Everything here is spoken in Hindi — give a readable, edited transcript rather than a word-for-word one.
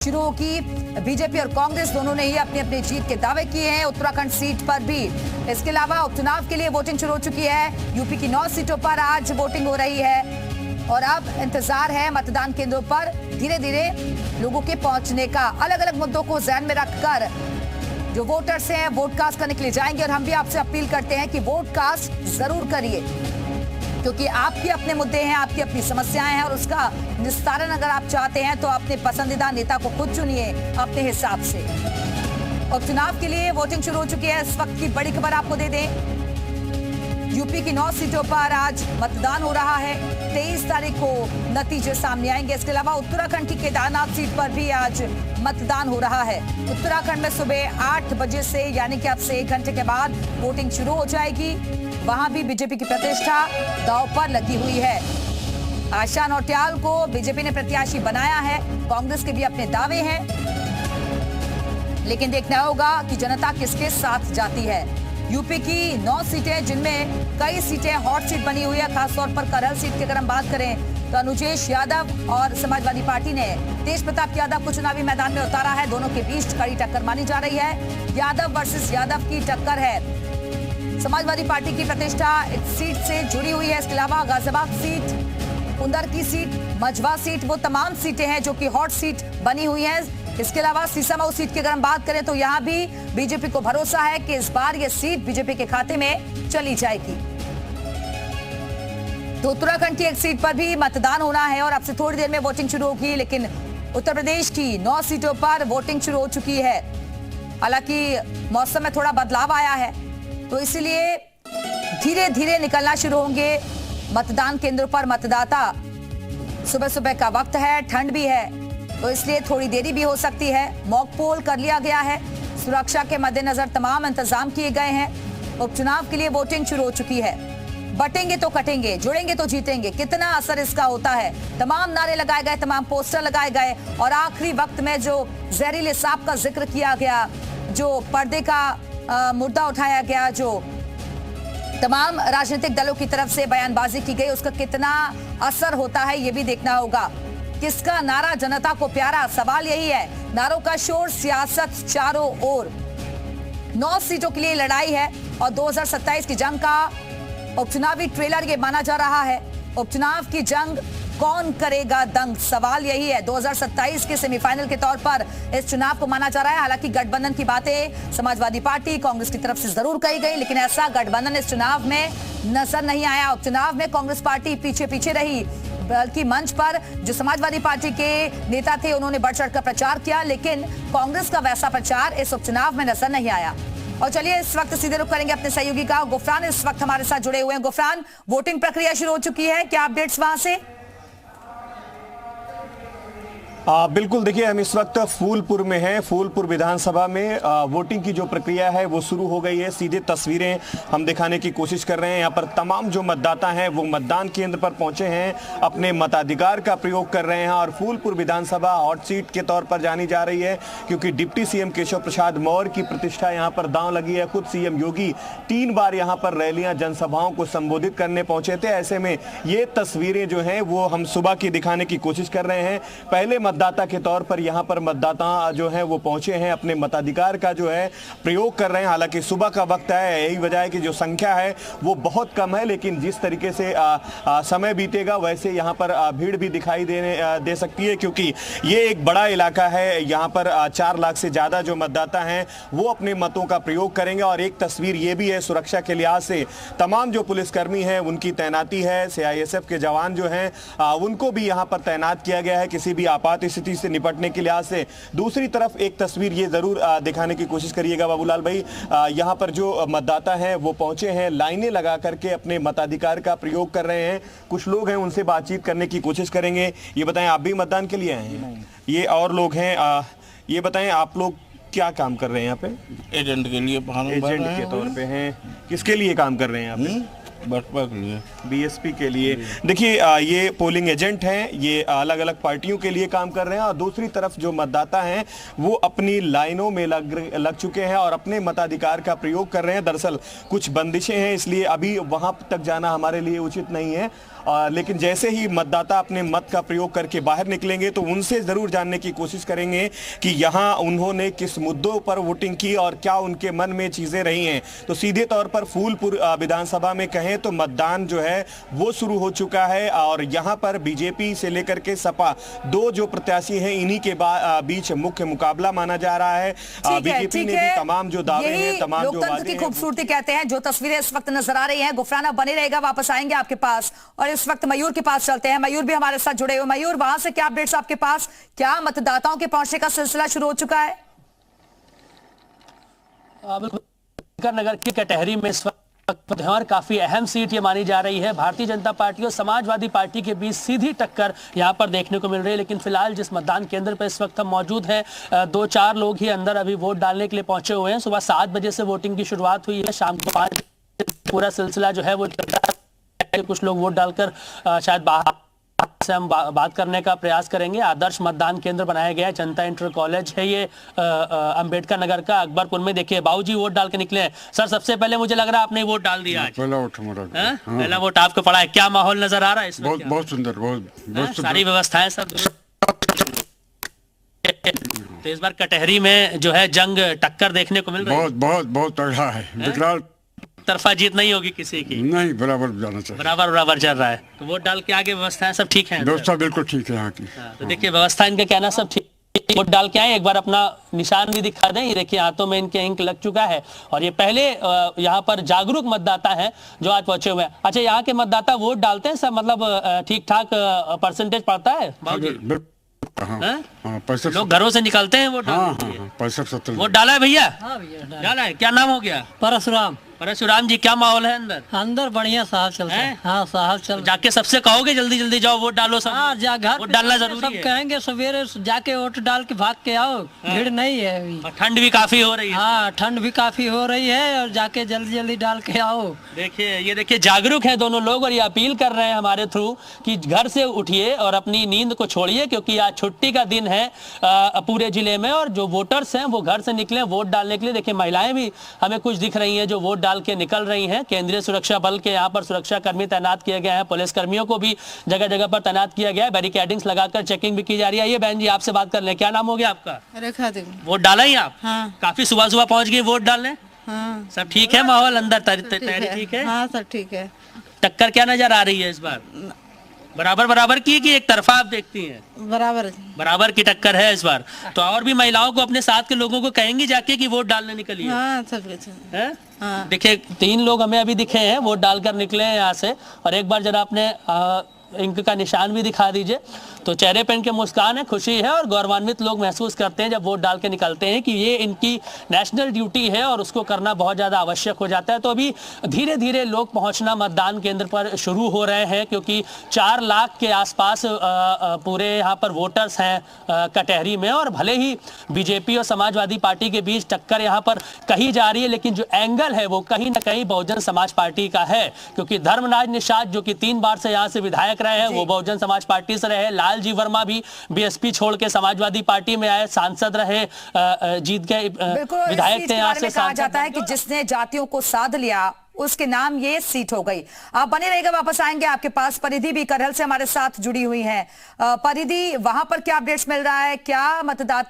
शुरू की बीजेपी और कांग्रेस दोनों ने ही अपनी अपनी जीत के दावे किए हैं उत्तराखंड सीट पर भी। इसके अलावा उपचुनाव के लिए वोटिंग शुरू हो चुकी है। यूपी की 9 सीटों पर आज वोटिंग हो रही है और अब इंतजार है मतदान केंद्रों पर धीरे धीरे लोगों के पहुंचने का। अलग अलग मुद्दों को ध्यान में रखकर जो वोटर्स हैं वोट कास्ट करने के लिए जाएंगे और हम भी आपसे अपील करते हैं कि वोट कास्ट जरूर करिए, क्योंकि आपके अपने मुद्दे हैं, आपकी अपनी समस्याएं हैं और उसका निस्तारण अगर आप चाहते हैं तो अपने पसंदीदा नेता को खुद चुनिए अपने हिसाब से। उपचुनाव के लिए वोटिंग शुरू हो चुकी है। इस वक्त की बड़ी खबर आपको दे दें, यूपी की 9 सीटों पर आज मतदान हो रहा है। 23 तारीख को नतीजे सामने आएंगे। इसके अलावा उत्तराखंड की केदारनाथ सीट पर भी आज मतदान हो रहा है। उत्तराखंड में सुबह 8 बजे से यानी कि अब से 1 घंटे के बाद वोटिंग शुरू हो जाएगी। वहां भी बीजेपी की प्रतिष्ठा दांव पर लगी हुई है। आशा नौटियाल को बीजेपी ने प्रत्याशी बनाया है, कांग्रेस के भी अपने दावे हैं, लेकिन देखना होगा कि जनता किसके साथ जाती है। यूपी की 9 सीटें जिनमें कई सीटें हॉट सीट बनी हुई है, खासतौर पर करहल सीट की अगर हम बात करें तो अनुजेश यादव और समाजवादी पार्टी ने तेज प्रताप यादव को चुनावी मैदान में उतारा है। दोनों के बीच कड़ी टक्कर मानी जा रही है। यादव वर्सेस यादव की टक्कर है। समाजवादी पार्टी की प्रतिष्ठा इस सीट से जुड़ी हुई है। इसके अलावा गाजियाबाद सीट, उंदर की सीट, मझवा सीट, वो तमाम सीटें हैं जो कि हॉट सीट बनी हुई हैं। इसके अलावा सीसामऊ सीट की अगर हम बात करें तो यहाँ भी बीजेपी को भरोसा है कि इस बार ये सीट बीजेपी के खाते में चली जाएगी। तो उत्तराखंड की एक सीट पर भी मतदान होना है और अब से थोड़ी देर में वोटिंग शुरू होगी, लेकिन उत्तर प्रदेश की 9 सीटों पर वोटिंग शुरू हो चुकी है। हालांकि मौसम में थोड़ा बदलाव आया है तो इसलिए धीरे धीरे निकलना शुरू होंगे मतदान केंद्रों पर मतदाता। सुबह सुबह का वक्त है, ठंड भी है, तो इसलिए थोड़ी देरी भी हो सकती है। मॉक पोल कर लिया गया है, सुरक्षा के मद्देनजर तमाम इंतजाम किए गए हैं। उपचुनाव के लिए वोटिंग शुरू हो चुकी है। बटेंगे तो कटेंगे, जुड़ेंगे तो जीतेंगे, कितना असर इसका होता है। तमाम नारे लगाए गए, तमाम पोस्टर लगाए गए और आखिरी वक्त में जो जहरीले सांप का जिक्र किया गया, जो पर्दे का मुद्दा उठाया गया, जो तमाम राजनीतिक दलों की तरफ से बयानबाजी की गई, उसका कितना असर होता है ये भी देखना होगा। किसका नारा जनता को प्यारा, सवाल यही है। नारों का शोर, सियासत चारों ओर। 9 सीटों के लिए लड़ाई है और 2027 की जंग का उपचुनावी ट्रेलर ये माना जा रहा है। उपचुनाव की जंग कौन करेगा दंग, सवाल यही है। 2027 के सेमीफाइनल के तौर पर इस चुनाव को माना जा रहा है। हालांकि गठबंधन की बातें समाजवादी पार्टी, कांग्रेस की तरफ से जरूर कही गई, लेकिन ऐसा गठबंधन इस चुनाव में नजर नहीं आया। उपचुनाव में कांग्रेस पार्टी पीछे पीछे रही, बल्कि मंच पर जो समाजवादी पार्टी के नेता थे उन्होंने बढ़ चढ़कर प्रचार किया, लेकिन कांग्रेस का वैसा प्रचार इस उपचुनाव में नजर नहीं आया। और चलिए इस वक्त सीधे रुख करेंगे अपने सहयोगी का। गुफरान इस वक्त हमारे साथ जुड़े हुए हैं। गुफरान, वोटिंग प्रक्रिया शुरू हो चुकी है, क्या अपडेट्स वहां से? बिल्कुल, देखिए हम इस वक्त फूलपुर में हैं। फूलपुर विधानसभा में वोटिंग की जो प्रक्रिया है वो शुरू हो गई है। सीधे तस्वीरें हम दिखाने की कोशिश कर रहे हैं। यहाँ पर तमाम जो मतदाता हैं वो मतदान केंद्र पर पहुंचे हैं, अपने मताधिकार का प्रयोग कर रहे हैं। और फूलपुर विधानसभा हॉट सीट के तौर पर जानी जा रही है, क्योंकि डिप्टी सीएम केशव प्रसाद मौर्य की प्रतिष्ठा यहाँ पर दांव लगी है। खुद सीएम योगी 3 बार यहाँ पर रैलियां, जनसभाओं को संबोधित करने पहुंचे थे। ऐसे में ये तस्वीरें जो हैं वो हम सुबह की दिखाने की कोशिश कर रहे हैं। पहले मतदाता के तौर पर यहां पर मतदाता जो हैं वो पहुंचे हैं, अपने मताधिकार का जो है प्रयोग कर रहे हैं। हालांकि सुबह का वक्त है, यही वजह है कि जो संख्या है वो बहुत कम है, लेकिन जिस तरीके से समय बीतेगा वैसे यहां पर भीड़ भी दिखाई दे सकती है, क्योंकि ये एक बड़ा इलाका है। यहां पर 4 लाख से ज्यादा जो मतदाता हैं वो अपने मतों का प्रयोग करेंगे। और एक तस्वीर ये भी है, सुरक्षा के लिहाज से तमाम जो पुलिसकर्मी हैं उनकी तैनाती है। CISF के जवान जो हैं उनको भी यहाँ पर तैनात किया गया है किसी भी आपात स्थिति से निपटने के लिहाज से। दूसरी तरफ एक तस्वीर ये जरूर दिखाने की कोशिश करिएगा बाबूलाल भाई, यहाँ पर जो मतदाता हैं वो पहुंचे हैं, लाइनें लगा करके अपने मताधिकार का प्रयोग कर रहे हैं। कुछ लोग हैं, उनसे बातचीत करने की कोशिश करेंगे। ये बताएं, आप भी मतदान के लिए आए हैं? ये और लोग हैं, ये बताएं आप लोग क्या काम कर रहे हैं यहाँ पे? एजेंट के लिए, एजेंट के तौर पे हैं। किसके लिए काम कर रहे हैं यहाँ पे? बसपा के लिए, बीएसपी के लिए। देखिए ये पोलिंग एजेंट हैं, ये अलग अलग पार्टियों के लिए काम कर रहे हैं। और दूसरी तरफ जो मतदाता हैं वो अपनी लाइनों में लग चुके हैं और अपने मताधिकार का प्रयोग कर रहे हैं। दरअसल कुछ बंदिशें हैं, इसलिए अभी वहां तक जाना हमारे लिए उचित नहीं है। लेकिन जैसे ही मतदाता अपने मत का प्रयोग करके बाहर निकलेंगे तो उनसे जरूर जानने की कोशिश करेंगे कि यहाँ उन्होंने किस मुद्दों पर वोटिंग की और क्या उनके मन में चीजें रही हैं। तो सीधे तौर पर फूलपुर विधानसभा में कहें तो मतदान जो है वो शुरू हो चुका है और यहाँ पर बीजेपी से लेकर के सपा दो जो प्रत्याशी हैं इन्हीं के बीच मुख्य मुकाबला माना जा रहा है। बीजेपी ने भी तमाम जो दावे हैं, तमाम जो लोकतंत्र की खूबसूरती कहते हैं। जो तस्वीरें इस वक्त नजर आ रही हैं, गुफराना बने रहेगा, वापस आएंगे आपके पास। और इस वक्त मयूर के पास चलते हैं। मयूर भी हमारे साथ जुड़े हुए। मयूर, वहां से क्या अपडेट्स आपके पास? क्या मतदाताओं के पहुंचने का सिलसिला शुरू हो चुका है? नगर की कटहरी में इस वक्त काफी अहम सीट ये मानी जा रही है। भारतीय जनता पार्टी और समाजवादी पार्टी के बीच सीधी टक्कर यहां पर देखने को मिल रही है। लेकिन फिलहाल जिस मतदान केंद्र पर इस वक्त हम मौजूद हैं, 2-4 लोग ही अंदर अभी वोट डालने के लिए पहुंचे हुए हैं। सुबह 7 बजे से वोटिंग की शुरुआत हुई है, शाम को 5 पूरा सिलसिला जो है वो कुछ लोग वोट डालकर शायद बाहर से हम बात करने का प्रयास करेंगे। आदर्श मतदान केंद्र बनाया गया है, जनता इंटर कॉलेज है ये अंबेडकर नगर का, अकबरपुर में। देखिए बाबूजी वोट डाल के निकले हैं। सर, सबसे पहले मुझे लग रहा है आपने वोट डाल दिया आज। पहला वोट हमारा। पहला वोट आपको पड़ा है। क्या माहौल नजर आ रहा है? बहुत बहुत सुंदर, बहुत सारी व्यवस्थाएं सब। तो इस बार कटहरी में जो है जंग टक्कर देखने को मिल रही है। बहुत तगड़ा है। विकराल तरफा जीत नहीं होगी किसी की। नहीं, बराबर जाना चाहिए। बराबर चल रहा है। तो वोट डाल के आगे व्यवस्थाएं सब ठीक है? व्यवस्था बिल्कुल ठीक है यहाँ की। तो देखिए व्यवस्था इनका कहना सब ठीक। वोट डाल के आए, एक बार अपना निशान भी दिखा दें। ये देखिए हाथों में इनके इंक लग चुका है। और ये पहले यहाँ पर जागरूक मतदाता हैं जो आज पहुंचे हुए हैं। अच्छा, यहाँ के मतदाता वोट डालते हैं सब, मतलब ठीक ठाक परसेंटेज पड़ता है? लोग घरों से निकलते हैं वोट डालने? 65-70 वोट डाला है भैया? हाँ भैया डाला है। क्या नाम हो गया? परशुराम जी, क्या माहौल है अंदर? अंदर बढ़िया साहब चल रहा है। हाँ साहब चल। जाके सबसे कहोगे जल्दी जाओ वोट डालो सब? हाँ, घर वोट डालना जरूरी सब है। कहेंगे सवेरे जाके वोट डाल के भाग के आओ। भीड़ नहीं है अभी। और ठंड भी काफी हो रही है। हाँ, ठंड भी काफी हो रही है और जाके जल्दी डाल के आओ। देखिए जागरूक है दोनों लोग और ये अपील कर रहे हैं हमारे थ्रू कि घर से उठिए और अपनी नींद को छोड़िए, क्योंकि आज छुट्टी का दिन है पूरे जिले में। और जो वोटर्स हैं वो घर से निकले वोट डालने के लिए। देखिए महिलाएं भी हमें कुछ दिख रही हैं जो वोट डाल के निकल रही हैं। केंद्रीय सुरक्षा बल के यहाँ पर सुरक्षा कर्मी तैनात किए गए हैं। पुलिस कर्मियों को भी जगह जगह पर तैनात किया गया है। बैरिकेडिंग्स लगाकर चेकिंग भी की जा रही है। ये बहन जी, आपसे बात कर ले, क्या नाम हो गया आपका? रेखा देवी। वोट डाला ही आप? हाँ। काफी सुबह पहुंच गए वोट डालने? हाँ। सब ठीक है? माहौल अंदर तैयारी ठीक है? हाँ सब ठीक है। टक्कर क्या नजर आ रही है इस बार? बराबर की कि एक तरफा आप देखती हैं? बराबर की टक्कर है इस बार। तो और भी महिलाओं को, अपने साथ के लोगों को कहेंगे जाके कि वोट डालने निकलिए? हाँ सब है। हाँ। देखिए 3 लोग हमें अभी दिखे हैं वोट डालकर निकले हैं यहाँ से। और एक बार जरा अपने इंक का निशान भी दिखा दीजिए। तो चेहरे पे इनके मुस्कान है, खुशी है और गौरवान्वित लोग महसूस करते हैं जब वोट डाल के निकलते हैं कि ये इनकी नेशनल ड्यूटी है और उसको करना बहुत ज़्यादा आवश्यक हो जाता है। तो अभी धीरे धीरे लोग पहुंचना मतदान केंद्र पर शुरू हो रहे हैं, क्योंकि 4 लाख के आसपास पूरे यहाँ पर वोटर्स हैं कटहरी में। और भले ही बीजेपी और समाजवादी पार्टी के बीच टक्कर यहाँ पर कही जा रही है, लेकिन जो एंगल है वो कहीं ना कहीं बहुजन समाज पार्टी का है। क्योंकि धर्मराज निषाद जो कि 3 बार से यहाँ से विधायक रहे हैं, वो बहुजन समाज पार्टी से रहे। लालजी वर्मा भी बीएसपी छोड़ के समाजवादी पार्टी में आए, सांसद रहे, जीत गए, विधायक थे यहाँ से। कहा जाता है कि जिसने जातियों को साध लिया उसके नाम ये सीट हो गई। आप बने रहेगा, वापस आएंगे आपके पास। परिधि भी करहल से हमारे साथ जुड़ी हुई हैं। परिधि, वहां पर क्या अपडेट्स मिल रहा है? क्या मतदाता